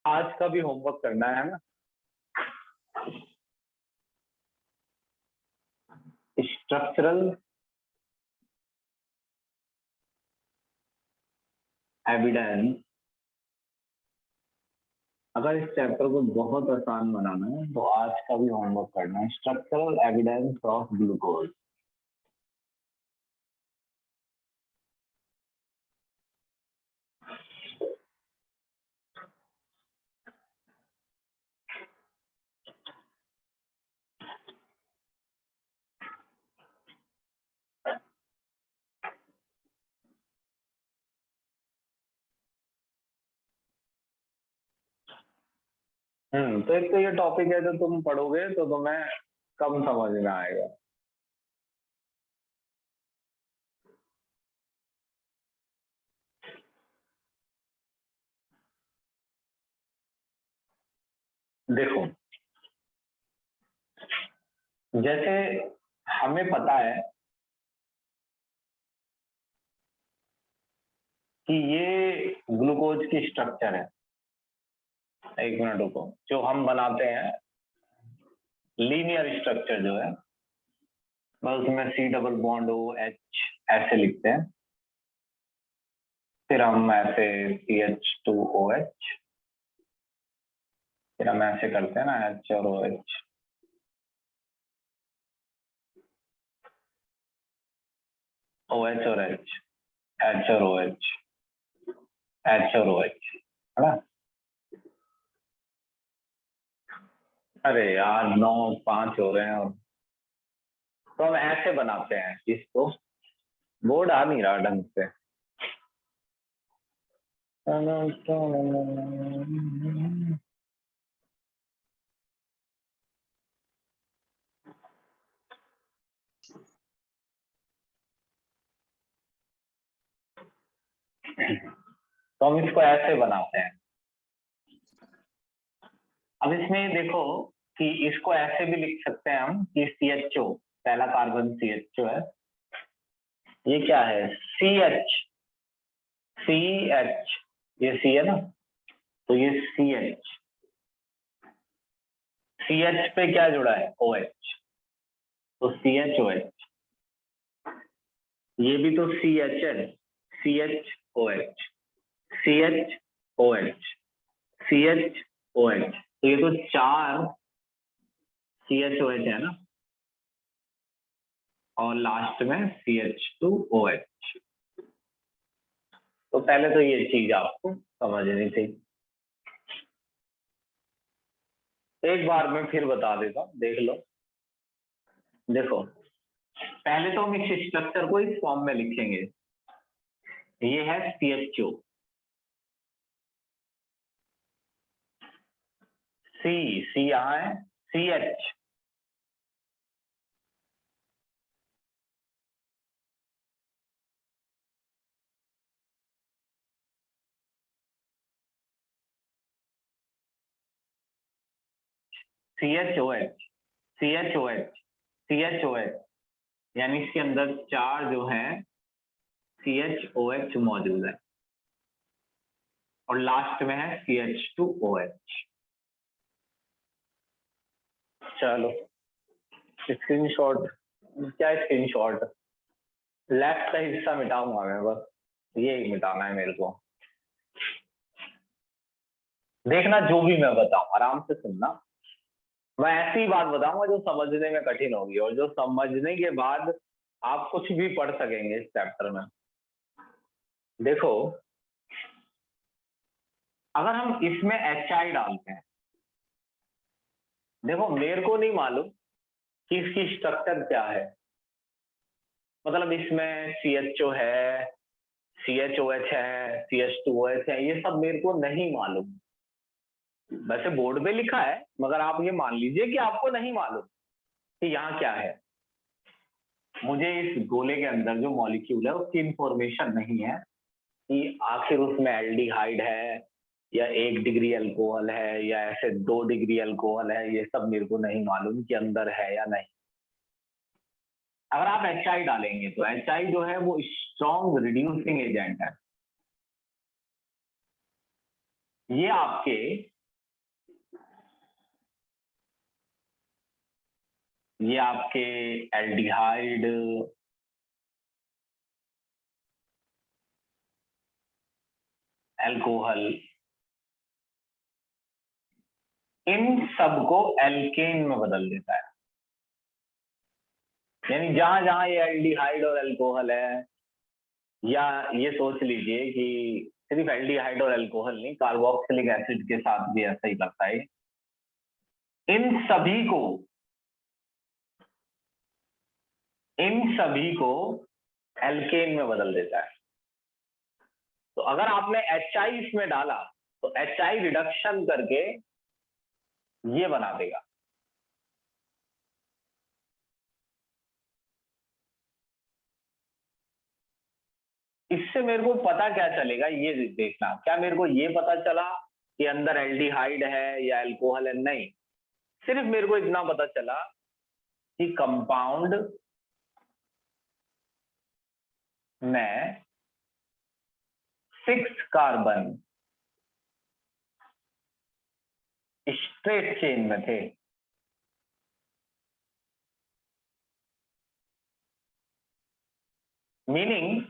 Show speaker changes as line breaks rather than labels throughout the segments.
आज का भी होमवर्क करना है ना। स्ट्रक्चरल एविडेंस, अगर इस चैप्टर को बहुत आसान बनाना है तो आज का भी होमवर्क करना है। Structural evidence of glucose. तो एक तो ये टॉपिक है जो तुम पढ़ोगे तो तुम्हें कम समझ में आएगा। देखो, जैसे हमें पता है कि ये ग्लूकोज की स्ट्रक्चर है। एक मिनट रुको, जो हम बनाते हैं लीनियर स्ट्रक्चर जो है, बस उसमें C double bond O H ऐसे लिखते हैं, फिर हम ऐसे CH2OH, फिर हम ऐसे करते हैं ना H और OH। OH और H, H और OH, H और OH, है ना। अरे यार 9-5 हो रहे हैं। और तो हम ऐसे बनाते हैं इसको। बोर्ड आ नहीं रहा ढंग से। तो हम इसको ऐसे बनाते हैं। अब इसमें देखो कि इसको ऐसे भी लिख सकते हैं हम कि CHO, पहला कार्बन CHO है। ये क्या है? CH, ये C है ना, तो ये CH पे क्या जुड़ा है? OH, तो CHOH। ये भी तो CH है, CHOH, CHOH, CHOH। तो ये तो 4 CHOH है ना, और लास्ट में CH2OH। तो पहले तो ये चीज आपको समझनी थी। एक बार मैं फिर बता देता हूँ, देख लो। देखो, पहले तो हम इस स्ट्रक्चर को इस फॉर्म में लिखेंगे। ये है CHO, C यहाँ है, CH, CHOH, CHOH, CHOH, यानी इसके अंदर 4 जो है CHOH मौजूद है, और लास्ट में है CH2OH। चलो स्क्रीनशॉट, क्या स्क्रीनशॉट, लेफ्ट का हिस्सा मिटाऊंगा मैं, बस ये ही मिटाना है मेरे को। देखना जो भी मैं बताऊं आराम से सुनना। मैं ऐसी बात बताऊंगा जो समझने में कठिन होगी, और जो समझने के बाद आप कुछ भी पढ़ सकेंगे इस चैप्टर में। देखो, अगर हम इसमें HI डालते हैं, देखो मेरे को नहीं मालूम कि इसकी स्ट्रक्चर क्या है। मतलब इसमें CHO है, CHOH है, CH2OH है, ये सब मेरे को नहीं मालूम। वैसे बोर्ड पे लिखा है, मगर आप ये मान लीजिए कि आपको नहीं मालूम कि यहाँ क्या है। मुझे इस गोले के अंदर जो मॉलिक्यूल है उसकी इंफॉर्मेशन नहीं है कि आखिर उसमें एल्डिहाइड है या 1 डिग्री अल्कोहल है या ऐसे 2 डिग्री अल्कोहल है। ये सब मेरे को नहीं मालूम कि अंदर है या नहीं। अगर आप HI डालेंगे तो HI जो है वो स्ट्रॉन्ग रिड्यूसिंग एजेंट है। ये आपके ये आपके एल्डिहाइड, एल्कोहल, इन सबको एल्केन में बदल देता है। यानी जहां जहां ये एल्डिहाइड और एल्कोहल है, या ये सोच लीजिए कि सिर्फ एल्डिहाइड और एल्कोहल नहीं, कार्बोक्सिलिक एसिड के साथ भी ऐसा ही करता है। इन सभी को एल्केन में बदल देता है। तो अगर आपने HI इसमें डाला तो HI रिडक्शन करके ये बना देगा। इससे मेरे को पता क्या चलेगा, ये देखना। क्या मेरे को ये पता चला कि अंदर एल्डिहाइड है या एल्कोहल है? नहीं, सिर्फ मेरे को इतना पता चला कि कंपाउंड में 6 कार्बन स्ट्रेट चेन में थे। मीनिंग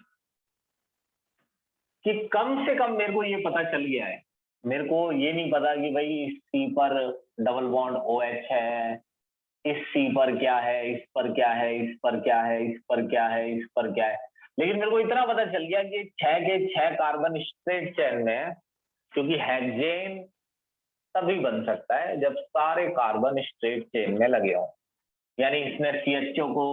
कि कम से कम मेरे को ये पता चल गया है। मेरे को ये नहीं पता कि भाई इस सी पर डबल बॉन्ड OH है, इस सी पर क्या है, इस पर क्या है, इस पर क्या है, इस पर क्या है, इस पर क्या है। लेकिन मेरे को इतना पता चल गया कि 6 के 6 कार्बन स्ट्रेट चेन में है, क्योंकि हेक्सेन तभी बन सकता है जब सारे कार्बन स्ट्रेट चेन में लगे हों। यानी इसने CHO को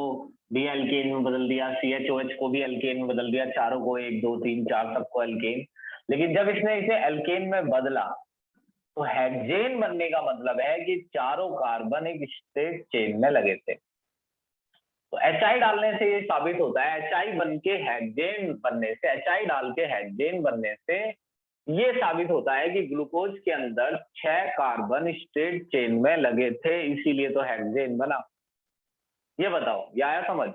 भी एल्केन में बदल दिया, CHOH को भी एल्केन में बदल दिया, चारों को 1 2 3 4 सबको एल्केन। लेकिन जब इसने इसे एल्केन में बदला तो हेक्सेन बनने का मतलब है कि चारों कार्बन एक स्ट्रेट चेन में लगे थे। तो HI डालने से ये साबित होता है, HI बन के हेक्सेन बनने से, HI डाल के हेक्सेन बनने से ये साबित होता है कि ग्लूकोज के अंदर 6 कार्बन स्ट्रेट चेन में लगे थे, इसीलिए तो हेक्सेन बना। ये बताओ, ये आया समझ?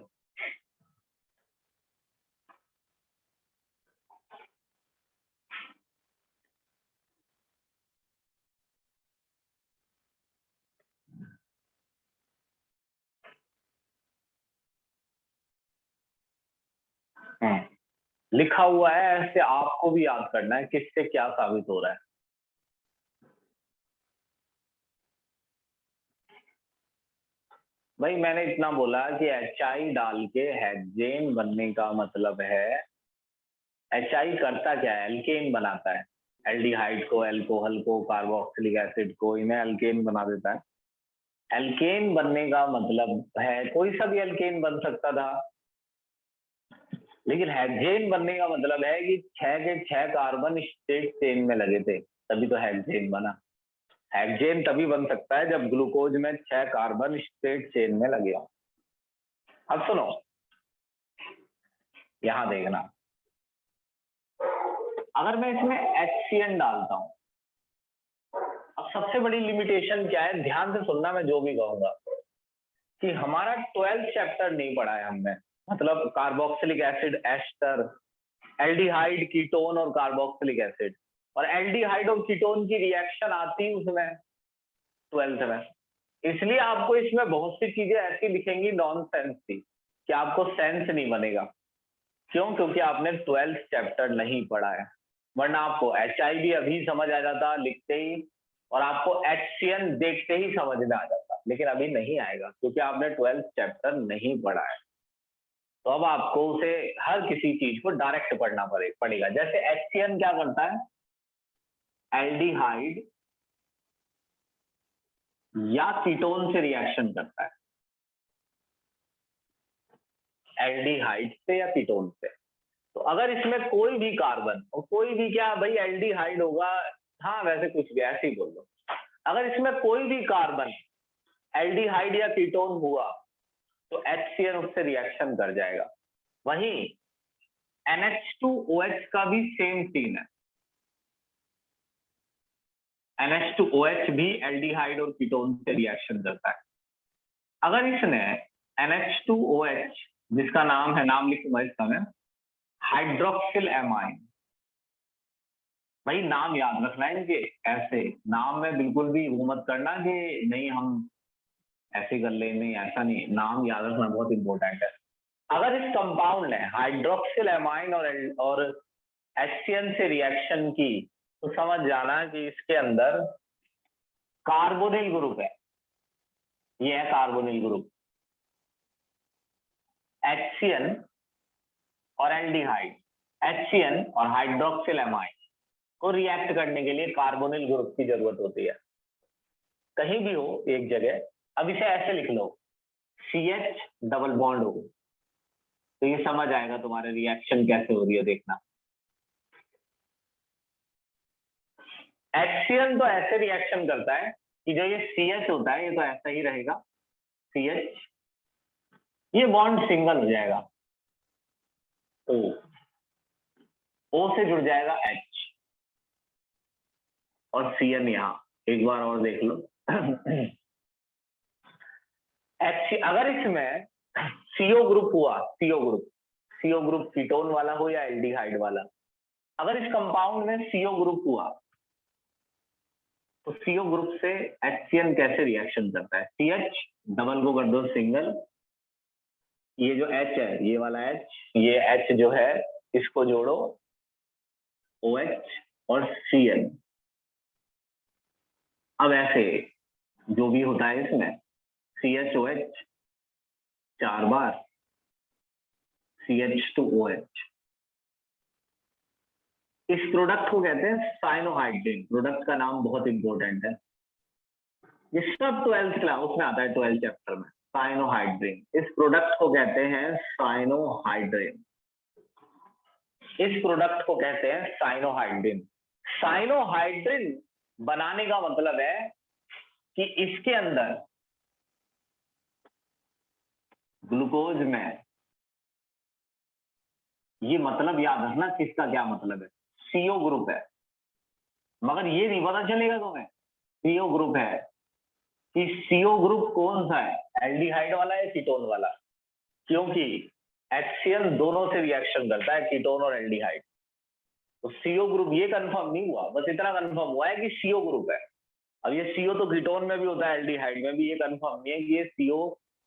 लिखा हुआ है, ऐसे आपको भी याद करना है किससे क्या साबित हो रहा है। भाई मैंने इतना बोला कि HI डाल के हेक्सेन बनने का मतलब है, HI करता क्या है? एल्केन बनाता है। एल्डिहाइड को, एल्कोहल को, कार्बोक्सिलिक एसिड को, इन्हें एल्केन बना देता है। एल्केन बनने का मतलब है, कोई सा भी एल्केन बन सकता था, लेकिन हेक्सेन बनने का मतलब है कि 6 के 6 कार्बन स्ट्रेट चेन में लगे थे, तभी तो हेक्सेन बना। हेक्सेन तभी बन सकता है जब ग्लूकोज में 6 कार्बन स्ट्रेट चेन में लगे हों। अब सुनो, यहां देखना, अगर मैं इसमें HCN डालता हूं, अब सबसे बड़ी लिमिटेशन क्या है, ध्यान से सुनना मैं जो भी कहूंगा, कि हमारा 12th चैप्टर नहीं पढ़ा है हमने। मतलब carboxylic acid, ester, aldehyde, ketone और कार्बोक्सिलिक एसिड, और एल्डिहाइड और कीटोन की रिएक्शन आती उसमें 12th में। इसलिए आपको इसमें बहुत सी चीजें ऐसी लिखेंगी नॉन सेंस की कि आपको सेंस नहीं बनेगा। क्यों? क्योंकि आपने 12th चैप्टर नहीं पढ़ा है। वरना आपको HI भी अभी समझ आ जाता लिखते ही, और आपको HCN देखते ही समझ में आ जाता, लेकिन अभी नहीं आएगा क्योंकि आपने 12th चैप्टर नहीं पढ़ा है। तो अब आपको उसे हर किसी चीज को डायरेक्ट पढ़ना पड़ेगा। जैसे HCN क्या करता है? एल्डिहाइड या कीटोन से रिएक्शन करता है, एल्डिहाइड से या कीटोन से। तो अगर इसमें कोई भी कार्बन, और कोई भी क्या भाई, एल्डिहाइड होगा, हाँ वैसे कुछ भी ऐसे ही बोल दो, अगर इसमें कोई भी कार्बन एल्डिहाइड या कीटोन हुआ तो HCN उससे रिएक्शन कर जाएगा। वहीं NH2OH का भी सेम सीन है। NH2OH भी एल्डिहाइड और कीटोन से रिएक्शन करता है। अगर इसने NH2OH, जिसका नाम है, नाम लिखूंगा इसका मैं, हाइड्रोक्सिल एमाइन। भाई नाम याद रखना है इनके, ऐसे नाम में बिल्कुल भी वो मत करना कि नहीं हम ऐसे कर ले, नहीं ऐसा नहीं, नाम याद रखना बहुत इंपॉर्टेंट है। अगर इस कंपाउंड ने हाइड्रोक्सिल एमाइन और HCN से रिएक्शन की तो समझ जाना कि इसके अंदर कार्बोनिल ग्रुप है, ये है कार्बोनिल ग्रुप। HCN और एल्डिहाइड, HCN और हाइड्रोक्सिल एमाइन को रिएक्ट करने के लिए कार्बोनिल ग्रुप की जरूरत होती है। कहीं भी हो एक जगह, अब इसे ऐसे लिख लो, CH डबल बॉन्ड हो, तो ये समझ आएगा तुम्हारे रिएक्शन कैसे हो रही है, देखना। HCN तो ऐसे रिएक्शन करता है कि जो ये CH होता है ये तो ऐसा ही रहेगा, CH, ये बॉन्ड सिंगल हो जाएगा, O से जुड़ जाएगा H और CN यहाँ, एक बार और देख लो। अगर इसमें CO ग्रुप हुआ, CO ग्रुप कीटोन वाला हो या एल्डिहाइड वाला, अगर इस कंपाउंड में CO ग्रुप हुआ तो CO ग्रुप से HCN कैसे रिएक्शन करता है? CH डबल को कर दो सिंगल, ये जो H है, ये वाला H, ये H जो है इसको जोड़ो OH और CN। अब ऐसे जो भी होता है इसमें CHOH 4 बार, CH2OH, इस प्रोडक्ट को कहते हैं साइनोहाइड्रिन। प्रोडक्ट का नाम बहुत इंपॉर्टेंट है, ये सब 12th क्लास उसमें आता है, 12th चैप्टर में। साइनोहाइड्रिन, इस प्रोडक्ट को कहते हैं साइनोहाइड्रिन, इस प्रोडक्ट को कहते हैं साइनोहाइड्रिन। साइनोहाइड्रिन बनाने का मतलब है कि इसके अंदर ग्लूकोज में, ये मतलब याद रखना किसका क्या मतलब है, CO ग्रुप है, मगर ये नहीं पता चलेगा तुम्हें CO ग्रुप है कि CO ग्रुप कौन सा है, एल्डिहाइड वाला है कीटोन वाला, क्योंकि HCN दोनों से रिएक्शन करता है, कीटोन और एल्डिहाइड। तो CO ग्रुप ये कंफर्म नहीं हुआ, बस इतना कंफर्म हुआ है कि CO ग्रुप है। अब ये CO तो कीटोन में भी होता है, एल्डिहाइड में भी, ये कंफर्म नहीं है कि ये CO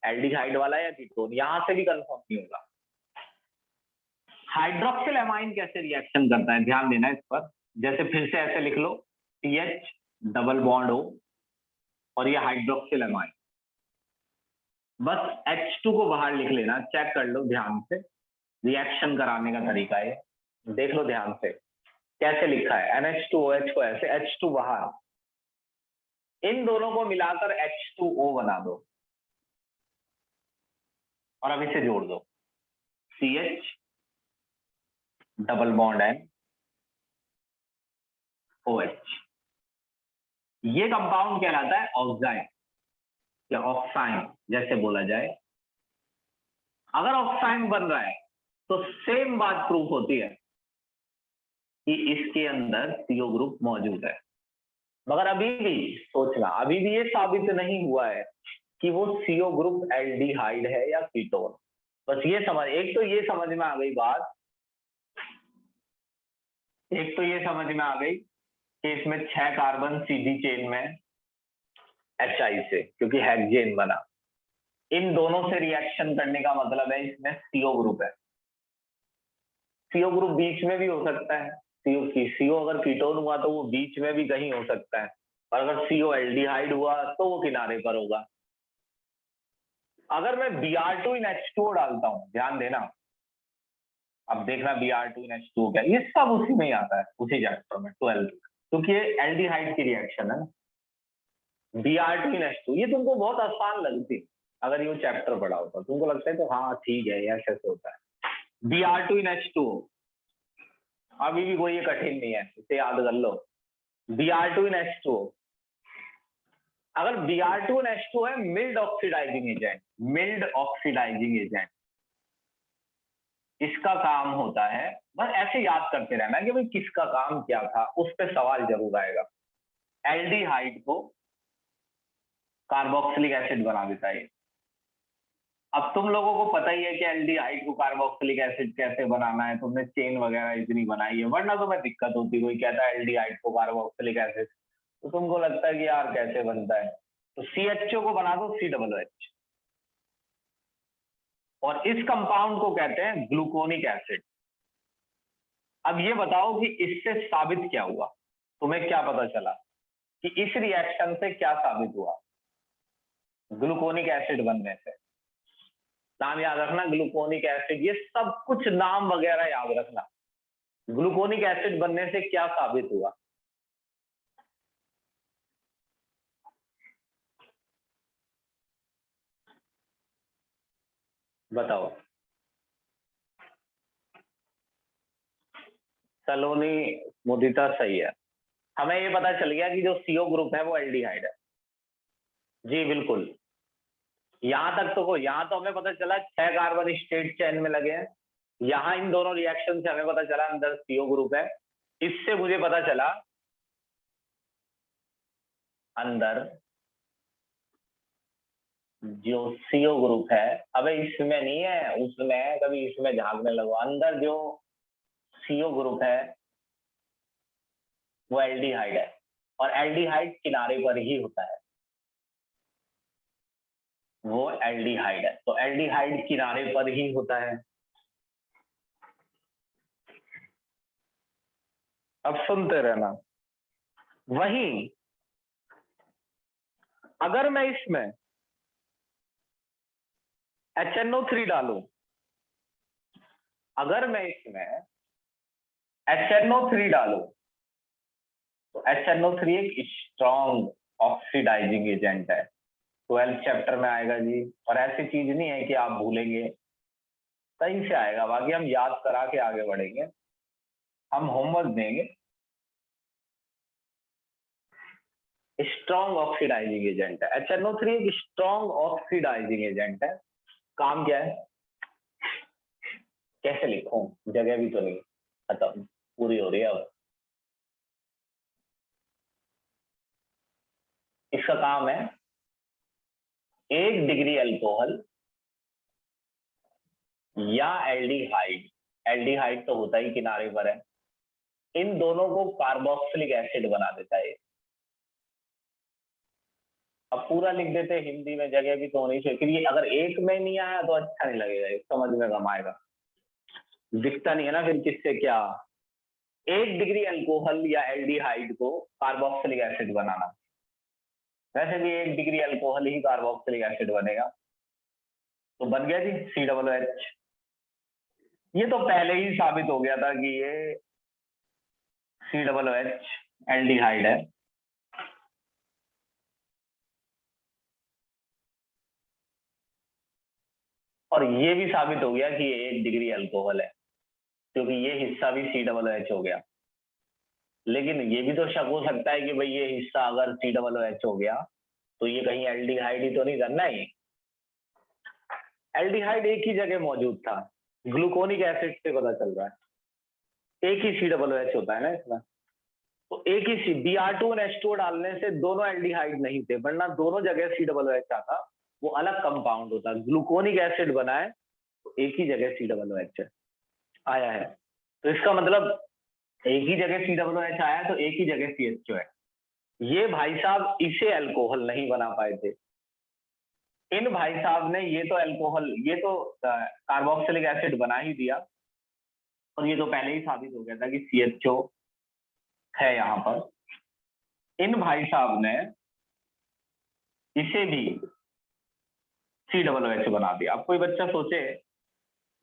एल्डिहाइड वाला है या कीटोन, यहां से भी कंफर्म नहीं होगा। हाइड्रोक्सिल एमाइन कैसे रिएक्शन करता है, ध्यान देना इस पर। जैसे फिर से ऐसे लिख लो, CH डबल बॉन्ड हो और ये हाइड्रोक्सिल एमाइन, बस H2 को बाहर लिख लेना, चेक कर लो ध्यान से, रिएक्शन कराने का तरीका है, देख लो ध्यान से कैसे लिखा है। NH2OH को ऐसे, H2 बाहर, इन दोनों को मिलाकर H2O बना दो और अब इसे जोड़ दो, CH double bond N OH, ये कंपाउंड कहलाता है ऑक्साइन या ऑक्साइन जैसे बोला जाए। अगर ऑक्साइन बन रहा है तो सेम बात प्रूफ होती है कि इसके अंदर CO ग्रुप मौजूद है, मगर अभी भी सोचना, अभी भी ये साबित नहीं हुआ है कि वो CO ग्रुप एल्डिहाइड है या कीटोन। बस ये समझ, एक तो ये समझ में आ गई बात, एक तो ये समझ में आ गई कि इसमें 6 कार्बन सीधी चेन में HI से, क्योंकि हेक्सेन बना, इन दोनों से रिएक्शन करने का मतलब है इसमें CO ग्रुप है। CO ग्रुप बीच में भी हो सकता है, CO अगर कीटोन हुआ तो वो बीच में भी कहीं हो सकता है, और अगर CO एल्डिहाइड हुआ तो वो किनारे पर होगा। अगर मैं Br2 इन H2O डालता हूं, ध्यान देना, अब देखना Br2 इन H2O क्या, ये सब उसी में ही आता है, उसी चैप्टर में 12th, क्योंकि ये एल्डिहाइड की रिएक्शन है। Br2 इन H2, ये तुमको बहुत आसान लगती, अगर ये चैप्टर पढ़ा होता तुमको लगता है तो हाँ ठीक है ऐसे होता है। Br2 इन H2O अभी भी कोई ये कठिन नहीं है, इसे याद कर लो। Br2 इन H2O, अगर Br2 इन H2O है mild oxidizing agent, mild oxidizing agent, इसका काम होता है, बस ऐसे याद करते रहना कि भाई किसका काम क्या था, उस पर सवाल जरूर आएगा। एल्डिहाइड को कार्बोक्सिलिक एसिड बना देता है। अब तुम लोगों को पता ही है कि एल्डिहाइड को कार्बोक्सिलिक एसिड कैसे बनाना है, तुमने चेन वगैरह इतनी बनाई है, वरना तुम्हें दिक्कत होती, कोई कहता है एल्डिहाइड को कार्बोक्सिलिक एसिड, तो तुमको लगता है कि यार कैसे बनता है, तो CHO को बना दो COOH, और इस कंपाउंड को कहते हैं ग्लूकोनिक एसिड। अब ये बताओ कि इससे साबित क्या हुआ, तुम्हें क्या पता चला कि इस रिएक्शन से क्या साबित हुआ ग्लूकोनिक एसिड बनने से। नाम याद रखना, ग्लूकोनिक एसिड, ये सब कुछ नाम वगैरह याद रखना। ग्लूकोनिक एसिड बनने से क्या साबित हुआ? बताओ। सलोनी, मुदिता सही है। हमें ये पता चल गया कि जो CO ग्रुप है वो एल्डिहाइड है। जी बिल्कुल, यहां तक तो यहाँ तो हमें पता चला 6 कार्बन स्ट्रेट चेन में लगे हैं। यहाँ इन दोनों रिएक्शन से हमें पता चला अंदर CO ग्रुप है। इससे मुझे पता चला अंदर जो CO ग्रुप है, अबे इसमें नहीं है, उसमें कभी इसमें झांकने लगो, अंदर जो CO ग्रुप है वो एल्डिहाइड है, और एल्डिहाइड किनारे पर ही होता है, वो एल्डिहाइड है, तो एल्डिहाइड किनारे पर ही होता है। अब सुनते रहना। वहीं अगर मैं इसमें HNO3 डालूं, अगर मैं इसमें HNO3 डालूं, तो HNO3 एक स्ट्रॉन्ग ऑक्सीडाइजिंग एजेंट है। 12th चैप्टर में आएगा जी, और ऐसी चीज नहीं है कि आप भूलेंगे, सही से आएगा, बाकी हम याद करा के आगे बढ़ेंगे, हम होमवर्क देंगे। स्ट्रॉन्ग ऑक्सीडाइजिंग एजेंट है HNO3, एक स्ट्रॉन्ग ऑक्सीडाइजिंग एजेंट है। काम क्या है, कैसे लिखूं, जगह भी तो नहीं, खत्म, पूरी हो रही है अब। इसका काम है 1 डिग्री अल्कोहल या एल्डिहाइड, एल्डिहाइड तो होता ही किनारे पर है, इन दोनों को कार्बोक्सिलिक एसिड बना देता है। अब पूरा लिख देते हैं हिंदी में, जगह भी तो होनी चाहिए, क्योंकि ये अगर एक में नहीं आया तो अच्छा नहीं लगेगा, एक समझ में कम आएगा, दिखता नहीं है ना फिर किससे क्या। 1 डिग्री अल्कोहल या एल्डिहाइड को कार्बोक्सिलिक एसिड बनाना, वैसे भी 1 डिग्री अल्कोहल ही कार्बोक्सिलिक एसिड बनेगा, तो बन गया जी COOH। ये तो पहले ही साबित हो गया था कि ये COOH एल्डिहाइड है। और ये भी साबित हो गया कि ये 1 डिग्री अल्कोहल है, क्योंकि ये हिस्सा भी COOH हो गया। लेकिन ये भी तो शक हो सकता है कि भाई ये हिस्सा अगर COOH हो गया तो ये कहीं एल्डिहाइड ही तो नहीं करना है। एल्डिहाइड एक ही जगह मौजूद था, ग्लूकोनिक एसिड से पता चल रहा है, एक ही COOH होता है ना इसमें, तो एक ही Br2 और H2 डालने से दोनों एल्डिहाइड नहीं थे, वरना दोनों जगह COOH आता, वो अलग कंपाउंड होता। ग्लूकोनिक एसिड बना है तो एक ही जगह COOH आया है, तो इसका मतलब एक ही जगह COOH आया तो एक ही जगह CHO है। ये भाई साहब इसे अल्कोहल नहीं बना पाए थे, इन भाई साहब ने ये तो अल्कोहल, ये तो कार्बोक्सिलिक एसिड बना ही दिया, और ये तो पहले ही साबित हो गया था कि CHO है यहाँ पर। इन भाई साहब ने इसे भी COOH बना दिया। अब कोई बच्चा सोचे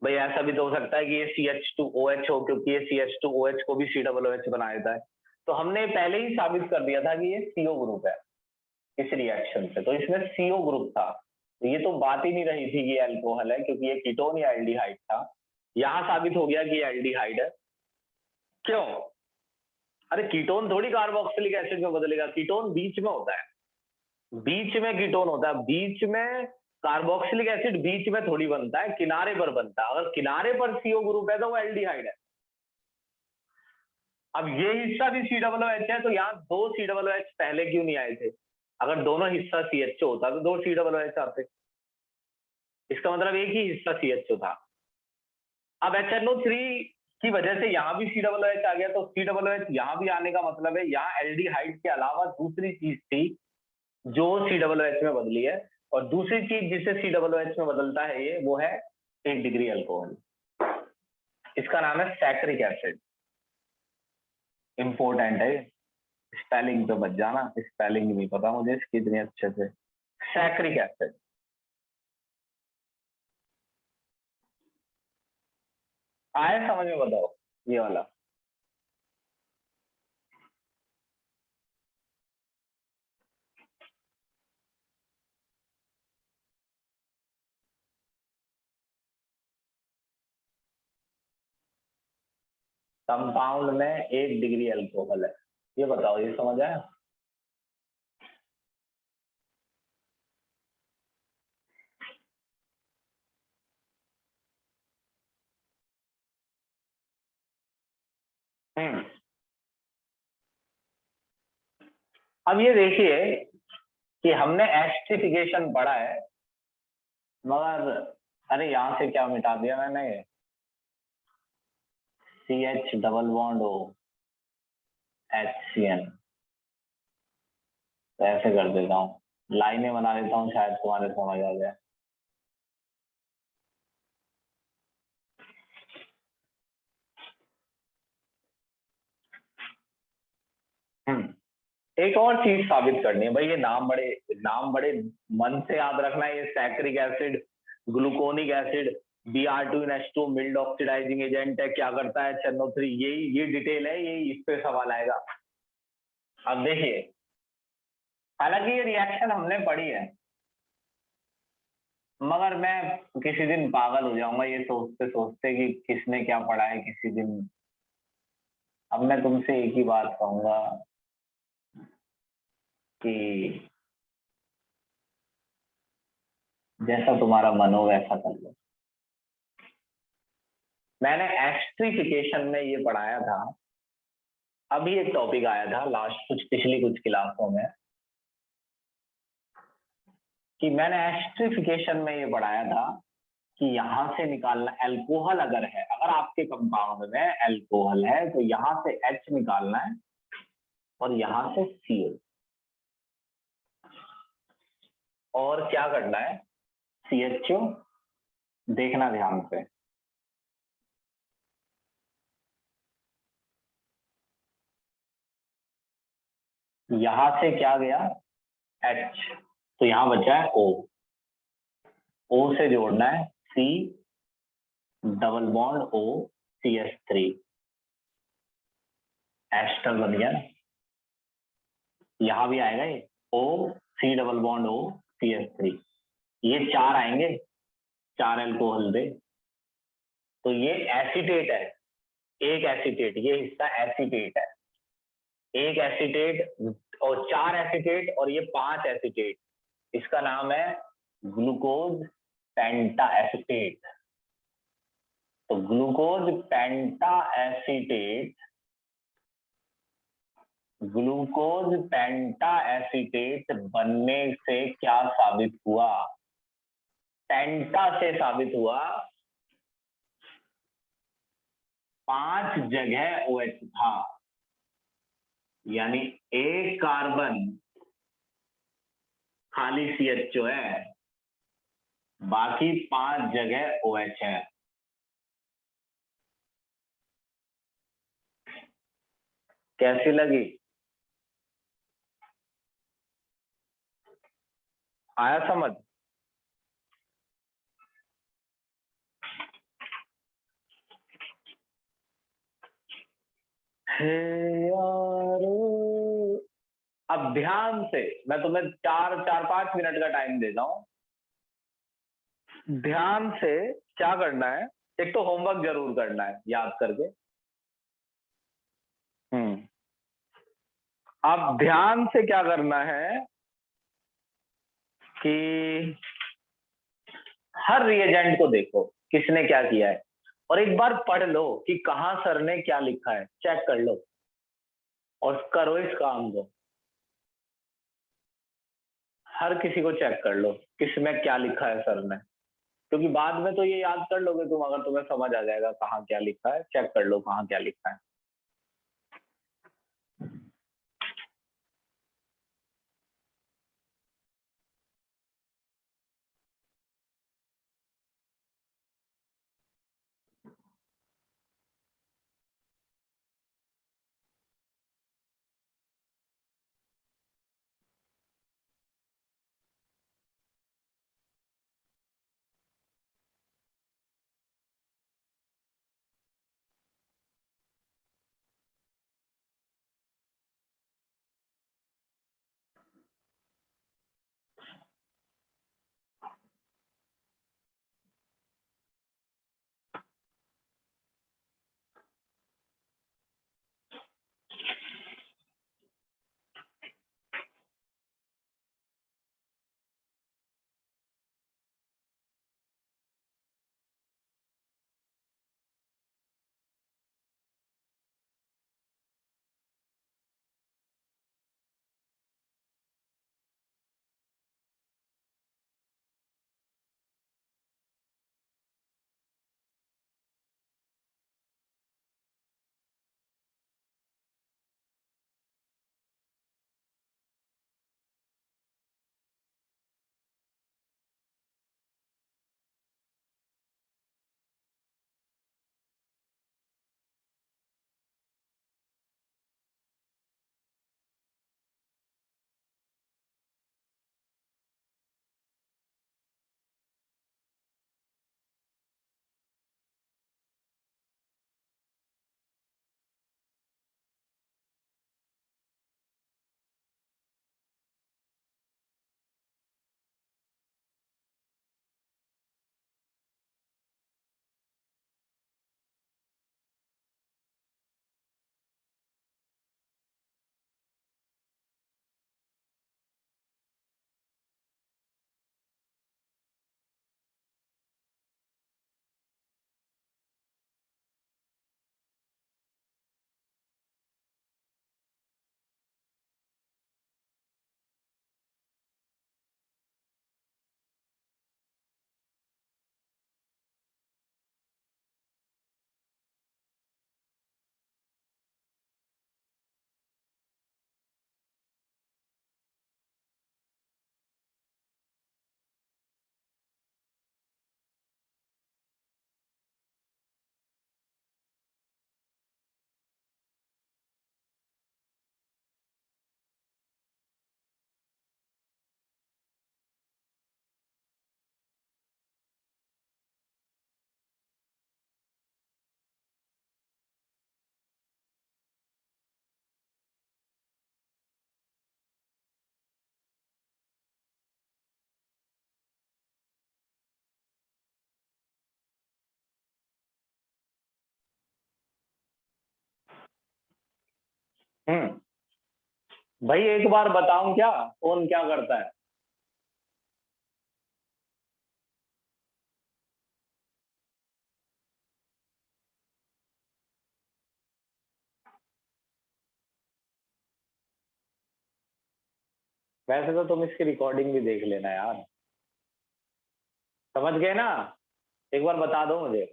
भाई ऐसा भी तो हो सकता है कि ये CH2OH हो, क्योंकि ये CH2OH को भी COOH बना देता है, तो हमने पहले ही साबित कर दिया था कि ये CO ग्रुप है इस रिएक्शन से, तो इसमें CO ग्रुप था, तो ये तो बात ही नहीं रही थी कि अल्कोहल है, क्योंकि ये कीटोन या एल्डिहाइड था। यहां साबित हो गया कि एल्डिहाइड है। क्यों? अरे कीटोन थोड़ी कार्बोक्सिलिक एसिड में बदलेगा, कीटोन बीच में होता है, बीच में कीटोन होता है, बीच में कार्बोक्सिलिक एसिड बीच में थोड़ी बनता है, किनारे पर बनता है, अगर किनारे पर CO ग्रुप है तो वो एल्डिहाइड है। अब ये हिस्सा भी COOH है, तो यहाँ 2 COOH पहले क्यों नहीं आए थे? अगर दोनों हिस्सा CHO होता तो 2 COOH आते, इसका मतलब एक ही हिस्सा CHO था। अब HNO3 की वजह से यहाँ भी COOH आ गया, तो COOH यहाँ भी आने का मतलब है यहाँ एल्डिहाइड के अलावा दूसरी चीज थी जो COOH में बदली है। और दूसरी चीज जिससे COOH में बदलता है ये, वो है 8 डिग्री अल्कोहल। इसका नाम है सैक्रिक एसिड। इंपॉर्टेंट है, स्पेलिंग पे बच जाना, स्पेलिंग नहीं पता मुझे इसकी इतनी अच्छे से। Saccharic acid. आए समझ में, बताओ ये वाला। कंपाउंड में 8 डिग्री अल्कोहल है, ये बताओ, ये समझ आया? हम्म। अब ये देखिए कि हमने एस्ट्रिफिकेशन पढ़ा है, मगर अरे यहाँ से क्या मिटा दिया मैंने, ये CH double bond O HCN। तो ऐसे कर देता हूँ, लाइनें बना देता हूँ, शायद तुम्हारे समझ आ जाए। एक और चीज साबित करनी है भाई, ये नाम बड़े मन से याद रखना है। ये saccharic acid, gluconic acid, Br2NH2 mild oxidizing agent है, क्या करता है NO3, ये डिटेल है, ये इस पे सवाल आएगा। अब देखिए, हालांकि ये रिएक्शन हमने पढ़ी है, मगर मैं किसी दिन पागल हो जाऊंगा ये सोचते सोचते कि किसने क्या पढ़ा है किसी दिन। अब मैं तुमसे एक ही बात कहूंगा कि जैसा तुम्हारा मन हो वैसा कर लो। मैंने एस्ट्रिफिकेशन में ये पढ़ाया था, अभी एक टॉपिक आया था लास्ट पिछली कुछ क्लासों में, कि मैंने एस्ट्रिफिकेशन में ये पढ़ाया था कि यहां से निकालना, अल्कोहल अगर है, अगर आपके कंपाउंड में अल्कोहल है तो यहां से H निकालना है और यहां से CO। और क्या करना है, CHO, देखना ध्यान से, यहां से क्या गया H, तो यहां बचा है O से जोड़ना है C double bond O CH3, ester बन गया। यहां भी आएगा ये O C double bond O CH3, ये 4 आएंगे, 4 अल्कोहल दे, तो ये एसीटेट है। एक एसीटेट, ये हिस्सा एसीटेट है, एक एसीटेट और 4 एसीटेट और ये 5 एसीटेट, इसका नाम है ग्लूकोज पेंटा एसीटेट। तो ग्लूकोज पेंटा एसीटेट, ग्लूकोज पेंटा एसीटेट बनने से क्या साबित हुआ, पेंटा से साबित हुआ 5 जगह OH था, यानी एक कार्बन खाली CHO है, बाकी 5 जगह OH है। कैसी लगी, आया समझ? हे यारो, अब ध्यान से, मैं तुम्हें 4-5 मिनट का टाइम देता हूं, ध्यान से क्या करना है, एक तो होमवर्क जरूर करना है याद करके। अब ध्यान से क्या करना है कि हर रिएजेंट को देखो किसने क्या किया है, और एक बार पढ़ लो कि कहाँ सर ने क्या लिखा है, चेक कर लो और करो इस काम को। हर किसी को चेक कर लो किसमें क्या लिखा है सर ने, क्योंकि बाद में तो ये याद कर लोगे तुम, अगर तुम्हें समझ आ जाएगा कहाँ क्या लिखा है, चेक कर लो कहाँ क्या लिखा है। भाई एक बार बताऊं क्या, फोन क्या करता है? वैसे तो तुम इसकी रिकॉर्डिंग भी देख लेना यार। समझ गए ना? एक बार बता दो मुझे।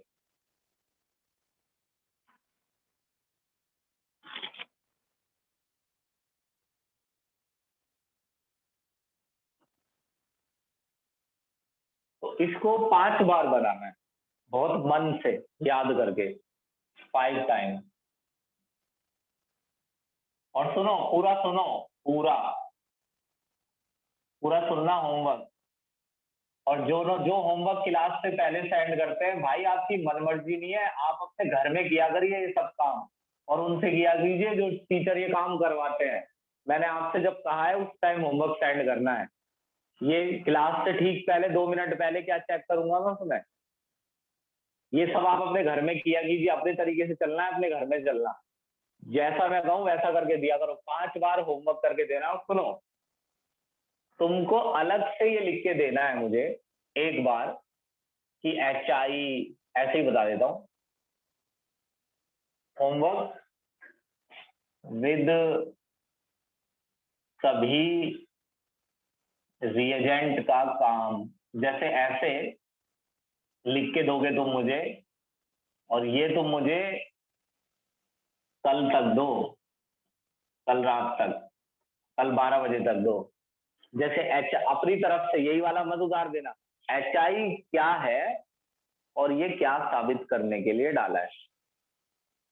तो इसको 5 बार बनाना है, बहुत मन से याद करके, 5 टाइम। और सुनो, पूरा सुनो, पूरा पूरा सुनना होमवर्क। और जो जो होमवर्क क्लास से पहले सेंड करते हैं भाई, आपकी मनमर्जी नहीं है, आप अपने घर में किया करिए ये सब काम, और उनसे किया कीजिए जो टीचर ये काम करवाते हैं। मैंने आपसे जब कहा है उस टाइम होमवर्क सेंड करना है। ये क्लास से ठीक पहले 2 मिनट पहले क्या चेक करूंगा मैं उसमें? ये सब आप अपने घर में किया कीजिए, अपने तरीके से चलना है, अपने घर में चलना। जैसा मैं कहूँ वैसा करके दिया करो, 5 बार होमवर्क करके देना। और सुनो, तुमको अलग से ये लिख के देना है मुझे एक बार, कि HI, ऐसे ही बता देता हूँ, होमवर्क विद सभी रिएजेंट का काम। जैसे ऐसे लिख के दोगे तुम मुझे, और ये तुम मुझे कल तक दो, कल रात तक, कल 12 बजे तक दो। जैसे अपनी तरफ से यही वाला मत उतार देना। HI क्या है और ये क्या साबित करने के लिए डाला है,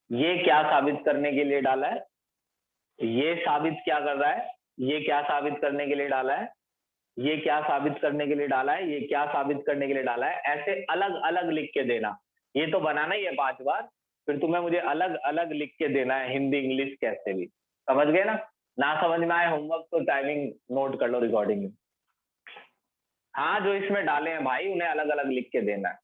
ये क्या साबित करने के लिए डाला है, ये साबित क्या कर रहा है, ये क्या साबित करने के लिए डाला है, ये क्या साबित करने के लिए डाला है, ये क्या साबित करने के लिए डाला है। ऐसे अलग अलग लिख के देना। ये तो बनाना ही है 5 बार, फिर तुम्हें मुझे अलग अलग लिख के देना है, हिंदी इंग्लिश कैसे भी। समझ गए ना? ना समझ में आए होमवर्क तो टाइमिंग नोट कर लो रिकॉर्डिंग में। हाँ, जो इसमें डाले हैं भाई उन्हें अलग अलग लिख के देना है।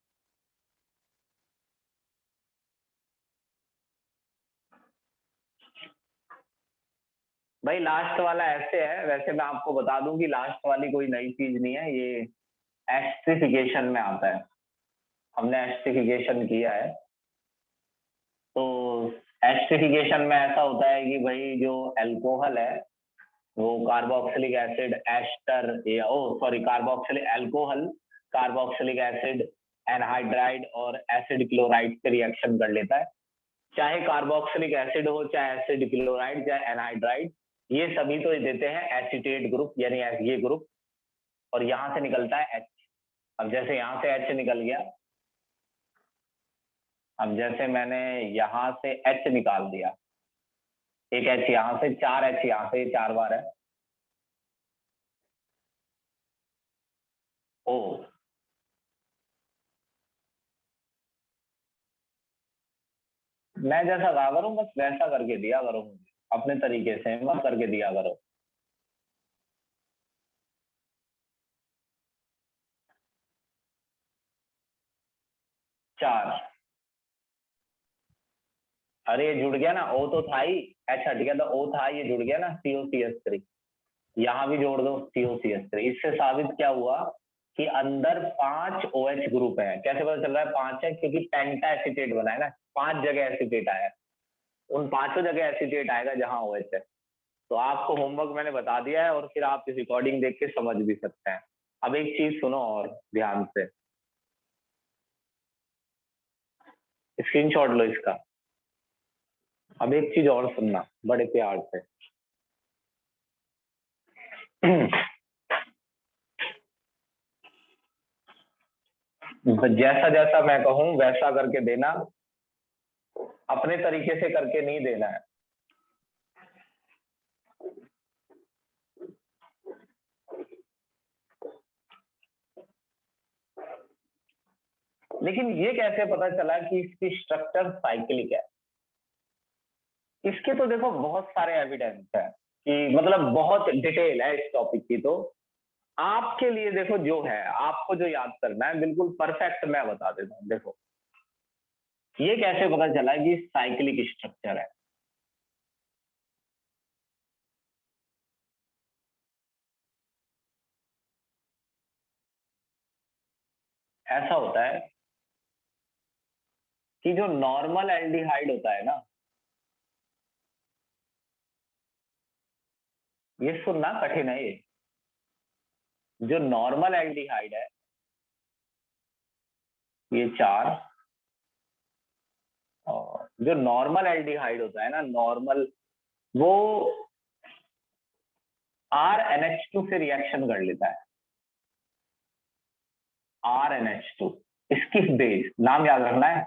भाई लास्ट वाला ऐसे है, वैसे मैं आपको बता दूं कि लास्ट वाली कोई नई चीज नहीं है, ये एस्ट्रिफिकेशन में आता है। हमने एस्ट्रिफिकेशन किया है। तो एस्ट्रिफिकेशन में ऐसा होता है कि भाई जो अल्कोहल है वो कार्बोक्सिलिक एसिड एस्टर, या oh sorry, carboxylic alcohol carboxylic acid anhydride और एसिड क्लोराइड से रिएक्शन कर लेता है। चाहे कार्बोक्सिलिक एसिड हो, चाहे एसिड क्लोराइड, चाहे एनहाइड्राइड, ये सभी तो देते हैं एसीटेट ग्रुप, यानी ये ग्रुप। और यहां से निकलता है H। अब जैसे यहां से H निकल गया, अब जैसे मैंने यहां से H निकाल दिया, एक H यहां से, 4 H यहां से, 4 बार है। ओ, मैं जैसा कहा करूं बस वैसा करके दिया करो मुझे, अपने तरीके से मत करके दिया करो। 4। अरे ये जुड़ गया ना, O तो था ही, H हट गया तो O था, ये जुड़ गया ना, COCH3। यहाँ भी जोड़ दो COCH3। इससे साबित क्या हुआ कि अंदर 5 OH ग्रुप है। कैसे पता चल रहा है 5 है? क्योंकि पेंटा एसीटेट बना है ना, 5 जगह एसीटेट आया है, उन 5 जगह एसीटेट आएगा जहां OH है। तो आपको होमवर्क मैंने बता दिया है, और फिर आप इस रिकॉर्डिंग देख के समझ भी सकते हैं। अब एक चीज सुनो और ध्यान से, स्क्रीनशॉट लो इसका। अब एक चीज और सुनना बड़े प्यार से। जैसा जैसा मैं कहूं वैसा करके देना, अपने तरीके से करके नहीं देना है। लेकिन ये कैसे पता चला कि इसकी स्ट्रक्चर साइक्लिक है? इसके तो देखो बहुत सारे एविडेंस है, कि मतलब बहुत डिटेल है इस टॉपिक की। तो आपके लिए देखो, जो है आपको जो याद करना है बिल्कुल परफेक्ट मैं बता देता हूँ। देखो ये कैसे पता चला कि साइक्लिक स्ट्रक्चर है। ऐसा होता है कि जो नॉर्मल एल्डिहाइड होता है ना, ये सुनना कठिन है ये। जो नॉर्मल एल्डिहाइड है, ये 4, और जो नॉर्मल एल्डिहाइड होता है ना, नॉर्मल, वो RNH2 से रिएक्शन कर लेता है। RNH2, इसकी बेस, नाम याद रखना है,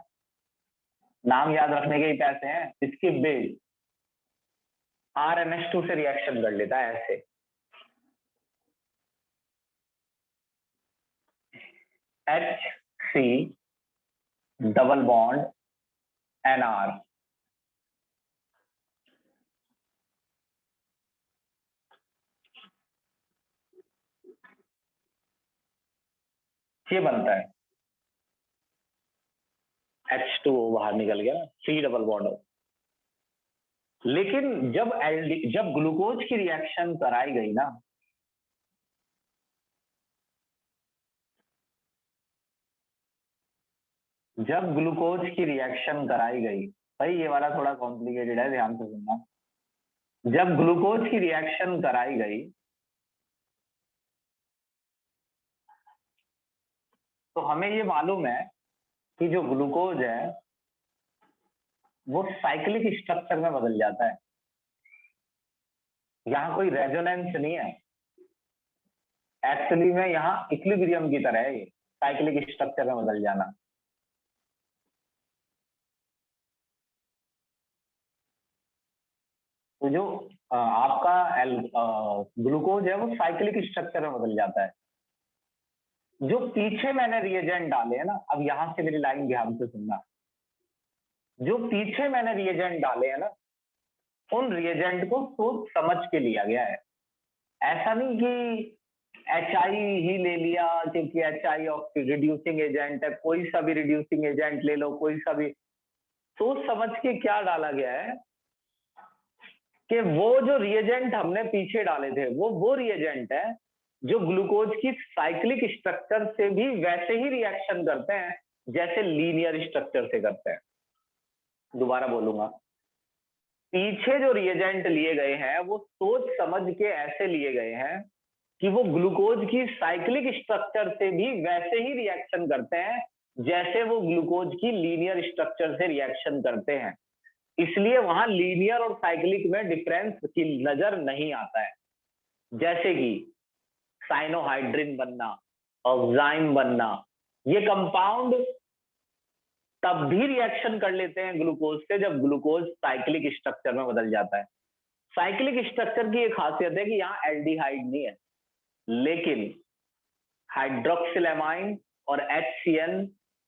नाम याद रखने के ही पैसे हैं। इसकी बेस RNH2 से रिएक्शन कर लेता है ऐसे। HC डबल बॉन्ड NR, ये बनता है। H2O बाहर निकल गया ना, C डबल बॉन्ड हो। लेकिन जब ग्लूकोज की रिएक्शन कराई गई ना, जब ग्लूकोज की रिएक्शन कराई गई, भाई ये वाला थोड़ा कॉम्प्लिकेटेड है, ध्यान से सुनना। जब ग्लूकोज की रिएक्शन कराई गई, तो हमें ये मालूम है कि जो ग्लूकोज है वो साइक्लिक स्ट्रक्चर में बदल जाता है। यहाँ कोई रेजोनेंस नहीं है, एक्चुअली में यहाँ इक्विलिब्रियम की तरह है ये, साइक्लिक स्ट्रक्चर में बदल जाना। तो जो आपका ग्लूकोज है वो साइक्लिक स्ट्रक्चर में बदल जाता है। जो पीछे मैंने रिएजेंट डाले हैं ना, अब यहां से मेरी लाइन ध्यान से सुनना, जो पीछे मैंने रिएजेंट डाले हैं ना, उन रिएजेंट को सोच समझ के लिया गया है। ऐसा नहीं कि HI ही ले लिया क्योंकि HI ऑफ रिड्यूसिंग एजेंट है, कोई सा भी रिड्यूसिंग एजेंट ले लो, कोई सा भी। सोच समझ के क्या डाला गया है कि वो जो रिएजेंट हमने पीछे डाले थे वो रिएजेंट है जो ग्लूकोज की साइक्लिक स्ट्रक्चर से भी वैसे ही रिएक्शन करते हैं जैसे लीनियर स्ट्रक्चर से करते हैं। दोबारा बोलूंगा, पीछे जो रिएजेंट लिए गए हैं वो सोच समझ के ऐसे लिए गए हैं कि वो ग्लूकोज की साइक्लिक स्ट्रक्चर से भी वैसे ही रिएक्शन करते हैं जैसे वो ग्लूकोज की लीनियर स्ट्रक्चर से रिएक्शन करते हैं। इसलिए वहां लीनियर और साइक्लिक में डिफरेंस की नजर नहीं आता है। जैसे कि साइनोहाइड्रिन बनना, ऑक्साइम बनना, ये कंपाउंड तब भी रिएक्शन कर लेते हैं ग्लूकोज से जब ग्लूकोज साइक्लिक स्ट्रक्चर में बदल जाता है। साइक्लिक स्ट्रक्चर की एक खासियत है कि यहाँ एल्डिहाइड नहीं है, लेकिन हाइड्रोक्सिलेमाइन और HCN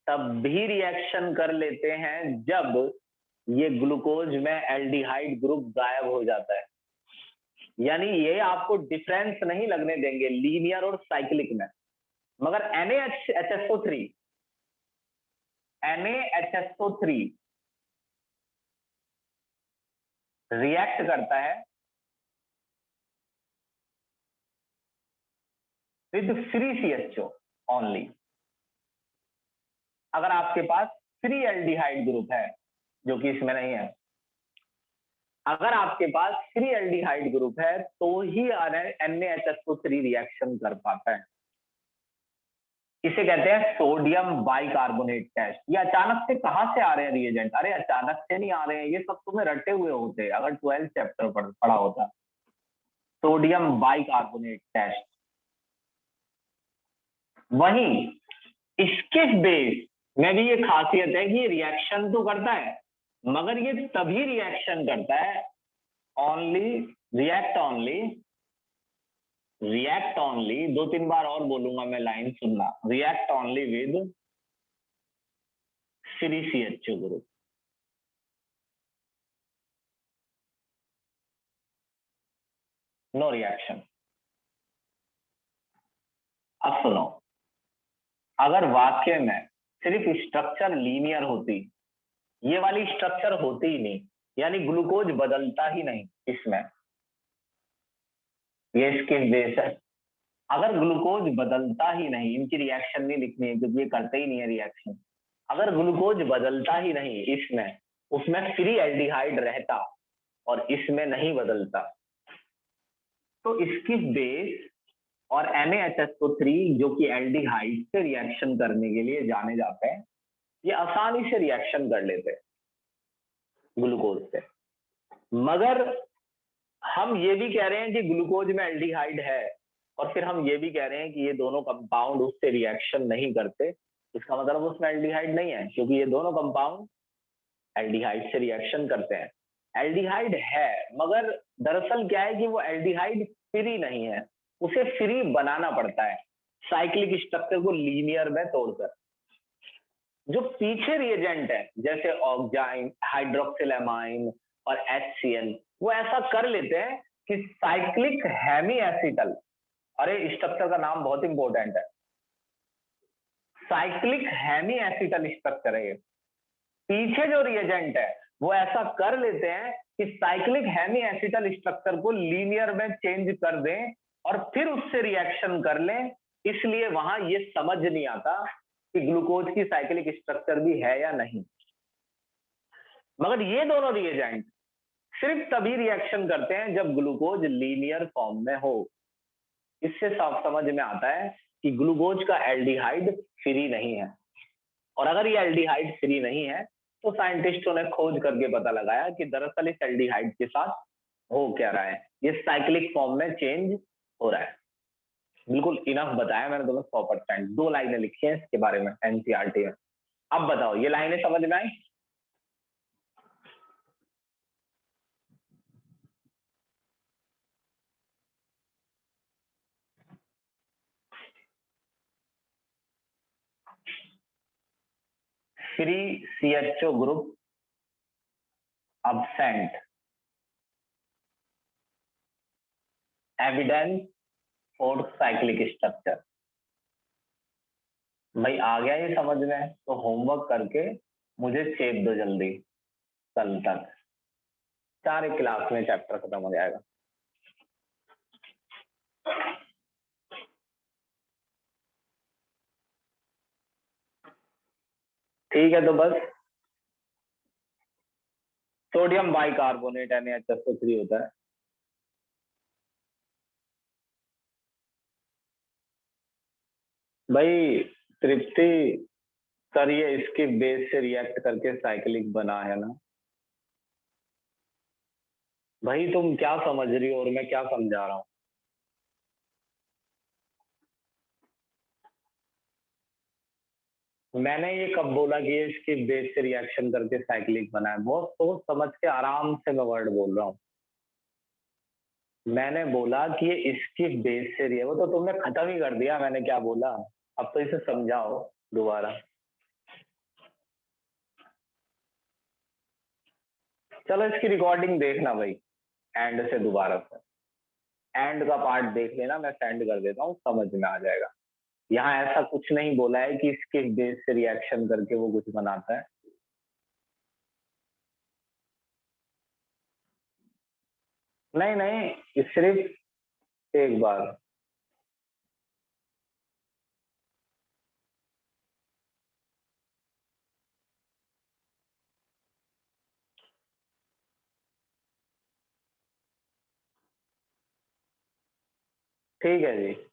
तब भी रिएक्शन कर लेते हैं जब ये ग्लूकोज में एल्डिहाइड ग्रुप गायब हो जाता है। यानी ये आपको डिफरेंस नहीं लगने देंगे लीनियर और साइक्लिक में। मगर NaHSO3 रिएक्ट करता है विद फ्री CHO ओनली। अगर आपके पास फ्री एल्डिहाइड ग्रुप है, जो कि इसमें नहीं है, अगर आपके पास फ्री एल्डिहाइड ग्रुप है तो ही NaHSO3 रिएक्शन कर पाता है। इसे कहते हैं सोडियम बाइकार्बोनेट टेस्ट। ये अचानक से कहां से आ रहे हैं रिएजेंट? अरे अचानक से नहीं आ रहे हैं, ये सब तुम्हें रटे हुए होते अगर 12th चैप्टर पढ़ा होता। Sodium bicarbonate test. वहीं इसके बेस में भी ये खासियत है कि ये रिएक्शन तो करता है, मगर ये तभी रिएक्शन करता है ओनली, रिएक्ट ओनली, 2-3 बार और बोलूंगा मैं, लाइन सुनना, react only with free CHO ग्रुप। No reaction. अब सुनो, अगर वाक्य में सिर्फ स्ट्रक्चर लीनियर होती, ये वाली स्ट्रक्चर होती ही नहीं, यानी ग्लूकोज बदलता ही नहीं इसमें, ये इसके बेस है। अगर ग्लूकोज बदलता ही नहीं, इनकी रिएक्शन नहीं लिखनी है क्योंकि ये करते ही नहीं है रिएक्शन। अगर ग्लूकोज बदलता ही नहीं इसमें, उसमें फ्री एल्डिहाइड रहता और इसमें नहीं बदलता, तो इसकी बेस और NaHSO3 जो कि एल्डिहाइड से रिएक्शन करने के लिए जाने जाते हैं, ये आसानी से रिएक्शन कर लेते हैं ग्लूकोज से। मगर हम ये भी कह रहे हैं कि ग्लूकोज में एल्डिहाइड है और फिर हम ये भी कह रहे हैं कि ये दोनों कंपाउंड उससे रिएक्शन नहीं करते, इसका मतलब उसमें एल्डिहाइड नहीं है, क्योंकि ये दोनों कंपाउंड एल्डिहाइड से रिएक्शन करते हैं। एल्डिहाइड है, मगर दरअसल क्या है कि वो एल्डिहाइड फ्री नहीं है, उसे फ्री बनाना पड़ता है साइक्लिक स्ट्रक्चर को लीनियर में तोड़कर। जो पीछे रिएजेंट है जैसे ऑक्जाइन, हाइड्रोक्सिलेमाइन और HCl, वो ऐसा कर लेते हैं कि साइक्लिक हेमी एसिटल, अरे स्ट्रक्चर का नाम बहुत इंपॉर्टेंट है, साइक्लिक हेमी एसिटल स्ट्रक्चर है ये। पीछे जो रिएजेंट है वो ऐसा कर लेते हैं कि साइक्लिक हेमी एसिटल स्ट्रक्चर को लीनियर में चेंज कर दें और फिर उससे रिएक्शन कर लें। इसलिए वहां ये समझ नहीं आता कि ग्लूकोज की साइक्लिक स्ट्रक्चर भी है या नहीं। मगर ये दोनों रिएजेंट सिर्फ तभी रिएक्शन करते हैं जब ग्लूकोज लीनियर फॉर्म में हो। इससे साफ समझ में आता है कि ग्लूकोज का एल्डिहाइड फ्री नहीं है, और अगर ये एल्डिहाइड फ्री नहीं है तो साइंटिस्टों ने खोज करके पता लगाया कि दरअसल इस एल्डिहाइड के साथ हो क्या रहा है, ये साइक्लिक फॉर्म में चेंज हो रहा है। बिल्कुल इनफ बताया मैंने तुम्हें 100%। 2 लाइनें लिखी हैं इसके बारे में एनसीईआरटी में। अब बताओ ये लाइनें समझ में आई? Free CHO group absent, evidence for cyclic structure. भाई आ गया ये समझ में? तो होमवर्क करके मुझे चेप दो जल्दी, कल तक सारे क्लास में चैप्टर खत्म हो जाएगा। ठीक है, तो बस सोडियम बाइकार्बोनेट NaHSO3 होता है। भाई तृप्ति सर, ये इसके बेस से रिएक्ट करके साइक्लिक बना है ना। भाई तुम क्या समझ रही हो और मैं क्या समझा रहा हूँ? मैंने ये कब बोला कि ये इसके बेस से रिएक्शन करके साइक्लिक बना है? बहुत सोच समझ के आराम से मैं वर्ड बोल रहा हूँ। मैंने बोला कि ये इसकी बेस से वो तो तुमने खत्म ही कर दिया, मैंने क्या बोला। अब तो इसे समझाओ दोबारा। चलो इसकी रिकॉर्डिंग देखना भाई, एंड से दोबारा से। एंड का पार्ट देख लेना, मैं सेंड कर देता हूँ, समझ में आ जाएगा। यहाँ ऐसा कुछ नहीं बोला है कि इसके बेस से रिएक्शन करके वो कुछ बनाता है। नहीं नहीं, ये सिर्फ एक बार। ठीक है जी।